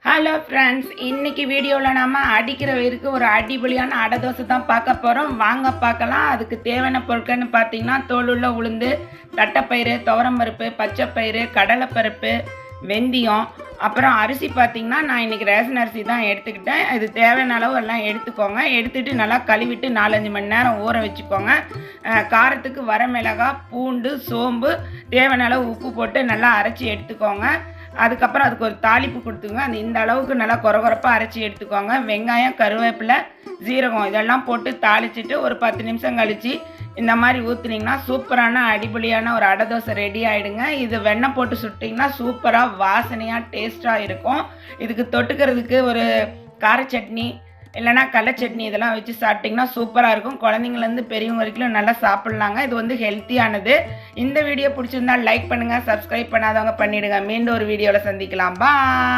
Hello friends, இன்னைக்கு வீடியோவில் நம்ம அடிக்கிற வயிறுக்கு ஒரு அடிபொலியான அடை தோசை தான் பார்க்க போகிறோம். வாங்க பார்க்கலாம். அதுக்கு தேவையான பொருட்கள்னு பார்த்தீங்கன்னா, தோலுள்ள உளுந்து, தட்டைப்பயிறு, துவரம்பருப்பு, பச்சைப்பயிறு, கடலைப்பருப்பு, வெந்தயம், அப்புறம் அரிசி பார்த்திங்கன்னா நான் இன்றைக்கி ரேஷன் அரிசி தான் எடுத்துக்கிட்டேன். இது தேவையான அளவு எல்லாம் எடுத்துக்கோங்க. எடுத்துகிட்டு நல்லா கழுவிட்டு 4-5 மணி நேரம் ஊற வச்சுக்கோங்க. காரத்துக்கு வரமிளகாய், பூண்டு, சோம்பு, தேவையான அளவு உப்பு போட்டு நல்லா அரைச்சி எடுத்துக்கோங்க. அதுக்கப்புறம் அதுக்கு ஒரு தாளிப்பு கொடுத்துங்க. அந்த இந்த அளவுக்கு நல்லா கொரகொரப்பாக அரைச்சி எடுத்துக்கோங்க. வெங்காயம், கருவேப்பிலை, ஜீரகம் இதெல்லாம் போட்டு தாளிச்சிட்டு ஒரு 10 நிமிஷம் கழித்து இந்த மாதிரி ஊற்றுனீங்கன்னா சூப்பரான அடிபொலியான ஒரு அடை தோசை ரெடி ஆகிடுங்க. இது வெண்ணெய் போட்டு சுட்டிங்கன்னா சூப்பராக வாசனையாக டேஸ்ட்டாக இருக்கும். இதுக்கு தொட்டுக்கிறதுக்கு ஒரு கார சட்னி இல்லைனா கடலை சட்னி இதெல்லாம் வச்சு சாப்பிட்டிங்கன்னா சூப்பராக இருக்கும். குழந்தைங்கலேருந்து பெரியவங்க வரைக்கும் நல்லா சாப்பிட்லாங்க. இது வந்து ஹெல்த்தியானது. இந்த வீடியோ பிடிச்சிருந்தால் லைக் பண்ணுங்கள், சப்ஸ்கிரைப் பண்ணாதவங்க பண்ணிவிடுங்க. மீண்டும் ஒரு வீடியோவில் சந்திக்கலாம். பாய்.